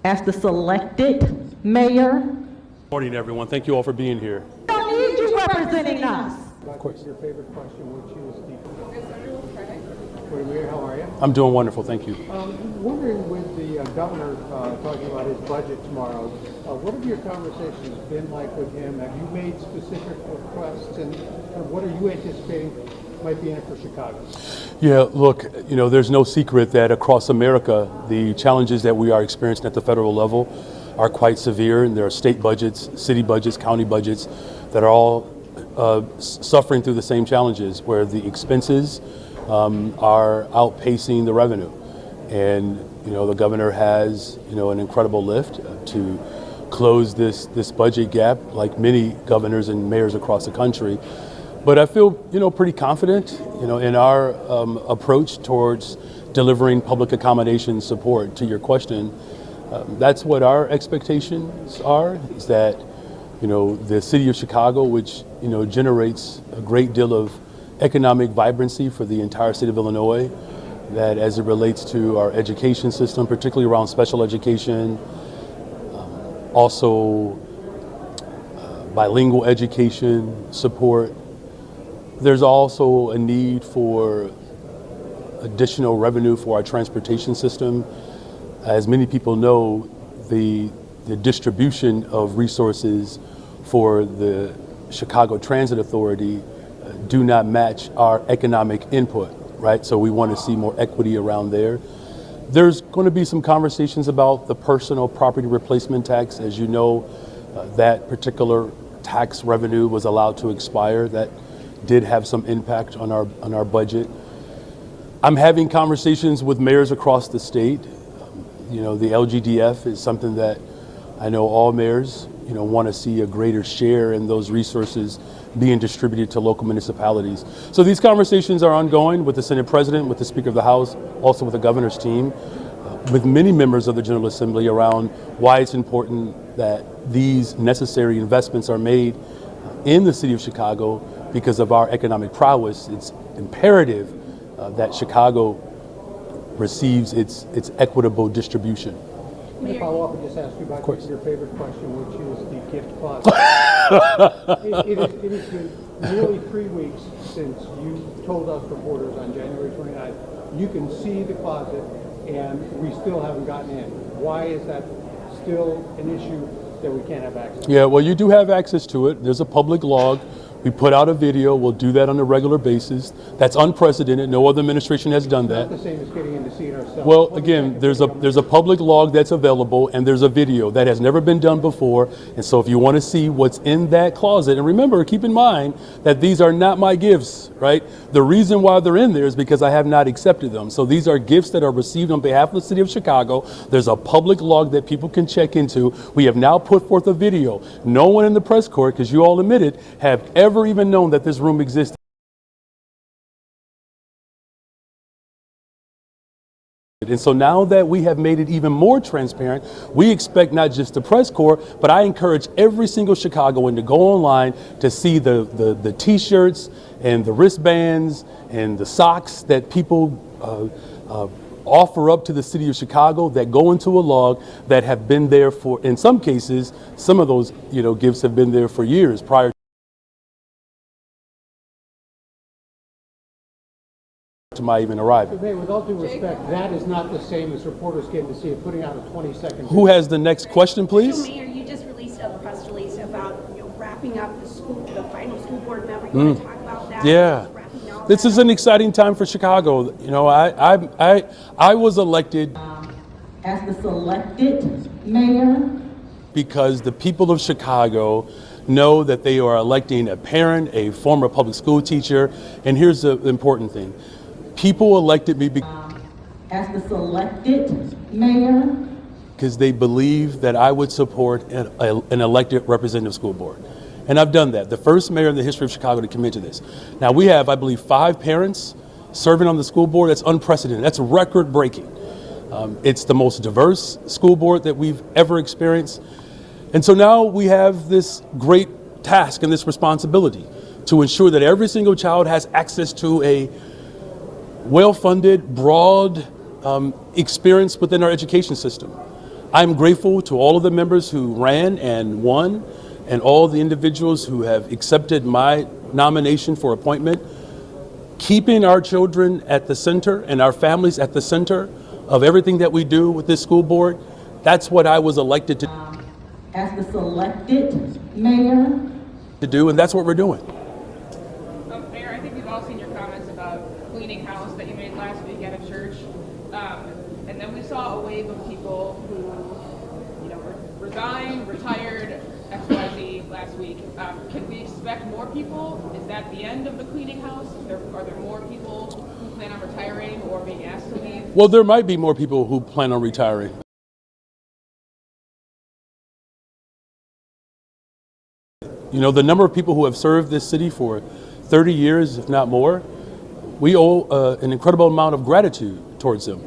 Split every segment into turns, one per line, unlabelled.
As the selected mayor.
Good morning, everyone. Thank you all for being here.
We don't need you representing us.
Of course.
Your favorite question, which is Mayor, how are you?
I'm doing wonderful. Thank you.
Wondering, with the governor talking about his budget tomorrow, what have your conversations been like with him? Have you made specific requests, and what are you anticipating might be in it for Chicago?
Yeah, look, there's no secret that across America, the challenges that we are experiencing at the federal level are quite severe, and there are state budgets, city budgets, county budgets that are all suffering through the same challenges, where the expenses are outpacing the revenue. And the governor has an incredible lift to close this budget gap, like many governors and mayors across the country. But I feel pretty confident in our approach towards delivering public accommodation support. To your question, that's what our expectations are, is that the city of Chicago, which generates a great deal of economic vibrancy for the entire state of Illinois, that as it relates to our education system, particularly around special education, also bilingual education support. There's also a need for additional revenue for our transportation system. As many people know, the distribution of resources for the Chicago Transit Authority do not match our economic input, right? So we want to see more equity around there. There's going to be some conversations about the personal property replacement tax. As you know, that particular tax revenue was allowed to expire. That did have some impact on our budget. I'm having conversations with mayors across the state. The LGDF is something that I know all mayors want to see a greater share in those resources being distributed to local municipalities. So these conversations are ongoing with the Senate President, with the Speaker of the House, also with the governor's team, with many members of the General Assembly around why it's important that these necessary investments are made in the city of Chicago because of our economic prowess. It's imperative that Chicago receives its equitable distribution.
Let me follow up and just ask you about your favorite question, which is the gift closet. It has been nearly 3 weeks since you told us reporters on January 29th, you can see the closet and we still haven't gotten in. Why is that still an issue that we can't have access to?
Yeah, well, you do have access to it. There's a public log. We put out a video. We'll do that on a regular basis. That's unprecedented. No other administration has done that.
Not the same as getting in to see it ourselves.
Well, again, there's a public log that's available, and there's a video that has never been done before. And so if you want to see what's in that closet, and remember, keep in mind that these are not my gifts, right? The reason why they're in there is because I have not accepted them. So these are gifts that are received on behalf of the city of Chicago. There's a public log that people can check into. We have now put forth a video. No one in the press corps, because you all admitted, have ever even known that this room existed. And so now that we have made it even more transparent, we expect not just the press corps, but I encourage every single Chicagoan to go online to see the t-shirts and the wristbands and the socks that people offer up to the city of Chicago that go into a log that have been there for, in some cases, some of those gifts have been there for years prior to my even arriving.
Mayor, with all due respect, that is not the same as reporters getting to see it, putting out a 20-second.
Who has the next question, please?
So, Mayor, you just released a press release about wrapping up the final school board member. You want to talk about that?
Yeah, this is an exciting time for Chicago. I was elected
As the selected mayor.
because the people of Chicago know that they are electing a parent, a former public school teacher, and here's the important thing. People elected me
As the selected mayor.
because they believe that I would support an elected representative school board. And I've done that. The first mayor in the history of Chicago to commit to this. Now we have, I believe, 5 parents serving on the school board. That's unprecedented. That's record breaking. It's the most diverse school board that we've ever experienced. And so now we have this great task and this responsibility to ensure that every single child has access to a well-funded, broad experience within our education system. I'm grateful to all of the members who ran and won, and all the individuals who have accepted my nomination for appointment. Keeping our children at the center and our families at the center of everything that we do with this school board, that's what I was elected
As the selected mayor,
to do, and that's what we're doing.
Mayor, I think we've all seen your comments about cleaning house that you made last week at a church. And then we saw a wave of people who, resigned, retired, XYZ last week. Can we expect more people? Is that the end of the cleaning house? Are there more people who plan on retiring or being asked to leave?
Well, there might be more people who plan on retiring. The number of people who have served this city for 30 years, if not more, we owe an incredible amount of gratitude towards them.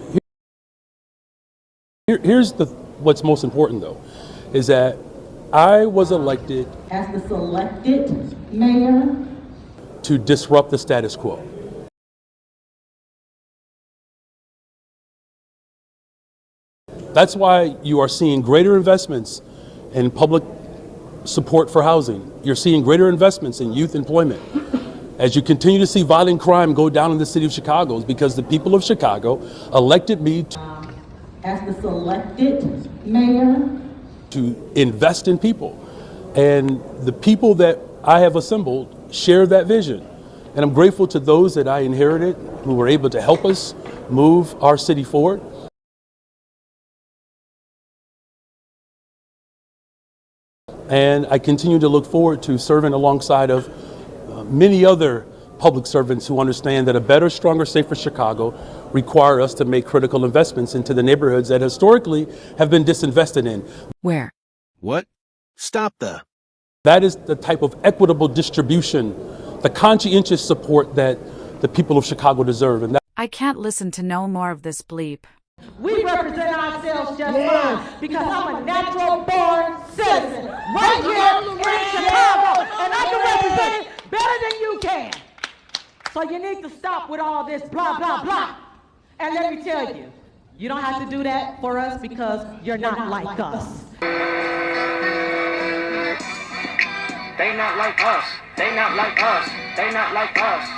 Here's what's most important, though, is that I was elected
as the selected mayor,
to disrupt the status quo. That's why you are seeing greater investments in public support for housing. You're seeing greater investments in youth employment. As you continue to see violent crime go down in the city of Chicago, it's because the people of Chicago elected me
as the selected mayor,
to invest in people. And the people that I have assembled share that vision. And I'm grateful to those that I inherited who were able to help us move our city forward. And I continue to look forward to serving alongside of many other public servants who understand that a better, stronger, safer Chicago require us to make critical investments into the neighborhoods that historically have been disinvested in.
Where?
What? Stop the.
That is the type of equitable distribution, the conscientious support that the people of Chicago deserve. And
I can't listen to no more of this bleep.
we represent ourselves just fine because I'm a natural born citizen right here in Chicago, and I can represent it better than you can. So you need to stop with all this blah, blah, blah. And let me tell you, you don't have to do that for us because you're not like us.
They not like us. They not like us. They not like us.